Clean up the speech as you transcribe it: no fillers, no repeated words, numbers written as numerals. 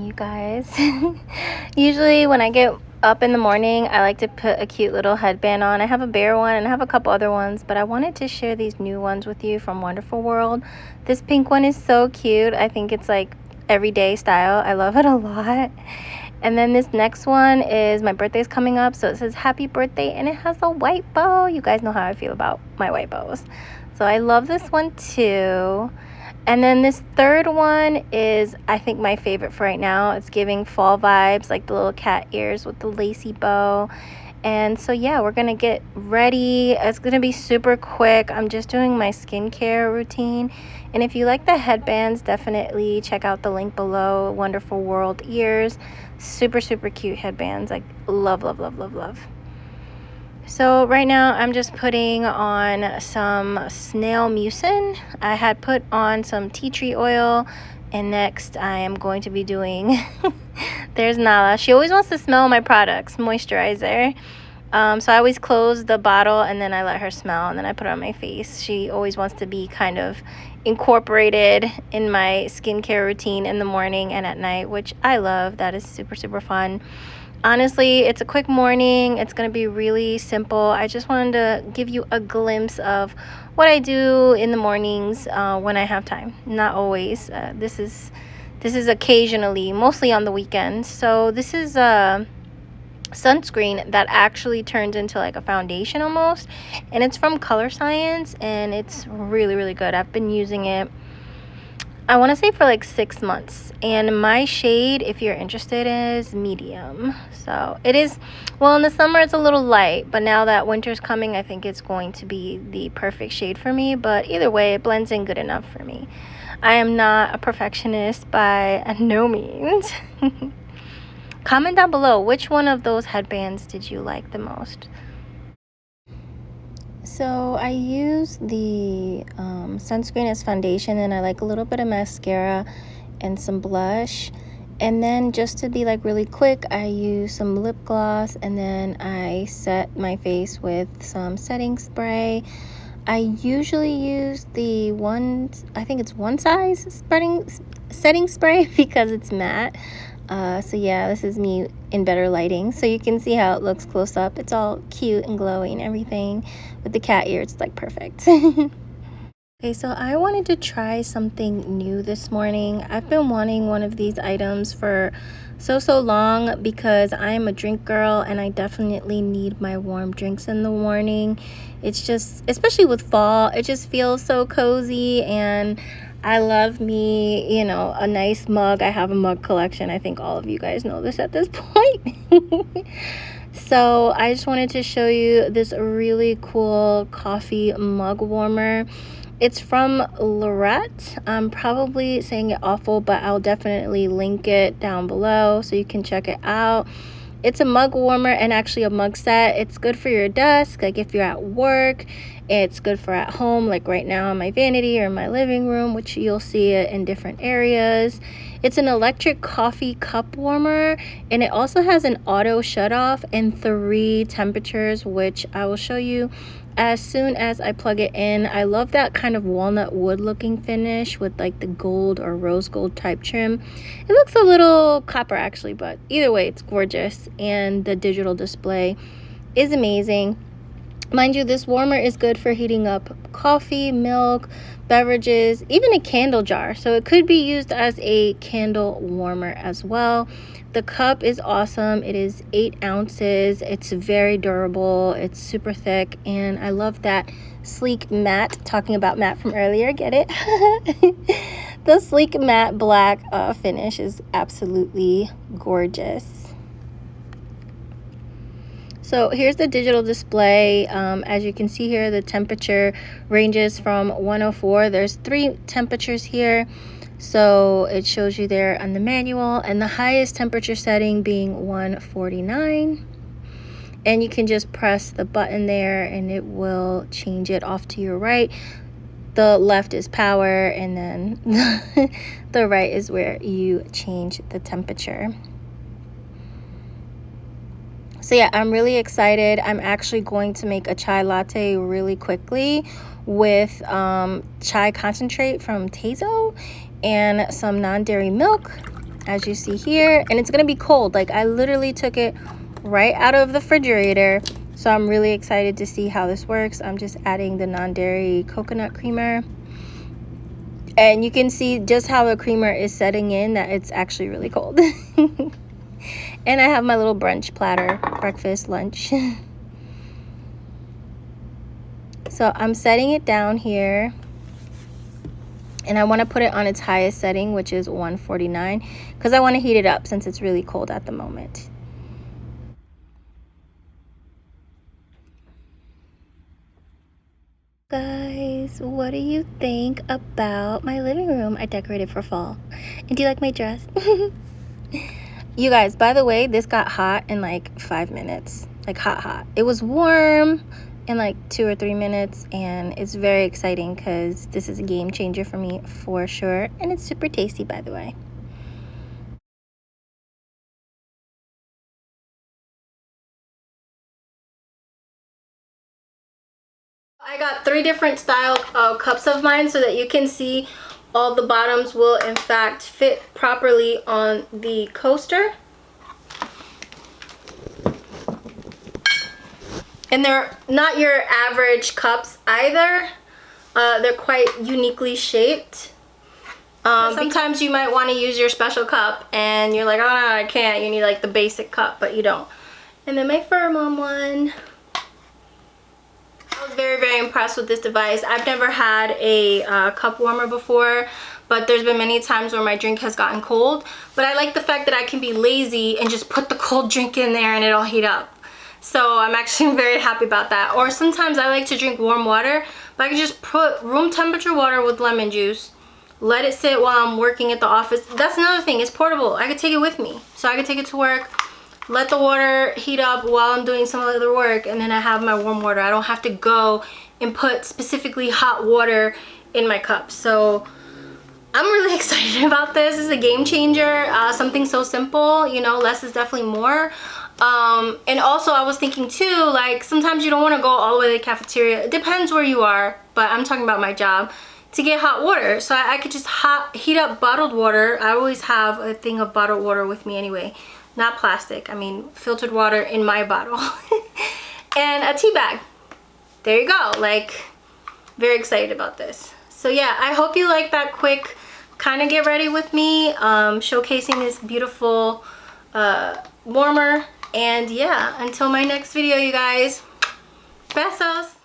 you guys. Usually when I get up in the morning, I like to put a cute little headband on. I have a bear one and I have a couple other ones, but I wanted to share these new ones with you from Wonderful World. This pink one is so cute. I think it's like everyday style. I love it a lot. And then this next one is, my birthday's coming up, so it says happy birthday and it has a white bow. You guys know how I feel about my white bows. So I love this one too. And then this third one is, I think, my favorite for right now. It's giving fall vibes, like the little cat ears with the lacy bow. And so yeah, we're gonna get ready. It's gonna be super quick. I'm just doing my skincare routine. And if you like the headbands, definitely check out the link below. Wonderful World ears. Super, super cute headbands. Like, love, love, love, love, love. So right now I'm just putting on some snail mucin. I had put on some tea tree oil, and next I am going to be doing there's Nala. She always wants to smell my products, moisturizer. So I always close the bottle and then I let her smell, and then I put it on my face. She always wants to be kind of incorporated in my skincare routine in the morning and at night, which I love. That is super, super fun. Honestly, it's a quick morning. It's going to be really simple. I just wanted to give you a glimpse of what I do in the mornings when I have time. Not always. This is occasionally, mostly on the weekends. So this is a sunscreen that actually turns into like a foundation almost, and it's from Color Science, and it's really, really good. I've been using it, I want to say, for like 6 months, and my shade, if you're interested, is medium. So it is, well, in the summer it's a little light, but now that winter's coming, I think it's going to be the perfect shade for me. But either way, it blends in good enough for me. I am not a perfectionist by no means. Comment down below, which one of those headbands did you like the most? So I use the sunscreen as foundation, and I like a little bit of mascara and some blush. And then just to be like really quick, I use some lip gloss, and then I set my face with some setting spray. I usually use the I think it's One Size setting spray because it's matte. So yeah, this is me in better lighting, so you can see how it looks close up. It's all cute and glowy and everything. With the cat ear, it's like perfect. Okay, so I wanted to try something new this morning. I've been wanting one of these items for so long because I'm a drink girl, and I definitely need my warm drinks in the morning. It's just, especially with fall, it just feels so cozy, and I love me, you know, a nice mug. I have a mug collection. I think all of you guys know this at this point. So I just wanted to show you this really cool coffee mug warmer. It's from Lerat. I'm probably saying it awful, but I'll definitely link it down below so you can check it out. It's a mug warmer and actually a mug set. It's good for your desk, like if you're at work. It's good for at home, like right now in my vanity or in my living room, which you'll see it in different areas. It's an electric coffee cup warmer, and it also has an auto shut off and 3 temperatures, which I will show you as soon as I plug it in. I love that kind of walnut wood looking finish with like the gold or rose gold type trim. It looks a little copper actually, but either way, it's gorgeous, and the digital display is amazing. Mind you, this warmer is good for heating up coffee, milk, beverages, even a candle jar. So it could be used as a candle warmer as well. The cup is awesome. It is 8 ounces. It's very durable. It's super thick, and I love that sleek matte. Talking about matte from earlier, get it? The sleek matte black finish is absolutely gorgeous. So here's the digital display. As you can see here, the temperature ranges from 104. There's 3 temperatures here. So it shows you there on the manual, and the highest temperature setting being 149. And you can just press the button there and it will change it off to your right. The left is power, and then the right is where you change the temperature. So yeah, I'm really excited. I'm actually going to make a chai latte really quickly with chai concentrate from Tezo and some non-dairy milk. as you see here, and it's gonna be cold. Like, I literally took it right out of the refrigerator, so I'm really excited to see how this works. I'm just adding the non-dairy coconut creamer, and you can see just how the creamer is setting in, that it's actually really cold. And I have my little brunch platter, breakfast, lunch. So I'm setting it down here, and I want to put it on its highest setting, which is 149, because I want to heat it up since it's really cold at the moment. Guys, what do you think about my living room? I decorated for fall. And do you like my dress? You guys, by the way, this got hot in like 5 minutes. Like hot. It was warm in like 2 or 3 minutes, and it's very exciting because this is a game changer for me for sure. And it's super tasty, by the way. I got 3 different style cups of mine so that you can see all the bottoms will in fact fit properly on the coaster. And they're not your average cups either. They're quite uniquely shaped. Sometimes you might want to use your special cup and you're like, oh no, I can't. You need like the basic cup, but you don't. And then my Fur Mom one. I was very impressed with this device. I've never had a cup warmer before, but there's been many times where my drink has gotten cold. But I like the fact that I can be lazy and just put the cold drink in there and it'll heat up. So I'm actually very happy about that. Or sometimes I like to drink warm water, but I can just put room temperature water with lemon juice, let it sit while I'm working at the office. That's another thing, it's portable. I could take it with me. So I could take it to work, let the water heat up while I'm doing some other work, and then I have my warm water. I don't have to go and put specifically hot water in my cup. So I'm really excited about this. This is a game changer. Something so simple, you know, less is definitely more. And also I was thinking too, like sometimes you don't want to go all the way to the cafeteria. It depends where you are, but I'm talking about my job, to get hot water. So I could just heat up bottled water. I always have a thing of bottled water with me anyway. Not plastic, I mean filtered water in my bottle. And a tea bag. There you go. Like, very excited about this. So yeah, I hope you like that quick kind of get ready with me, showcasing this beautiful warmer. And yeah, until my next video, you guys, besos.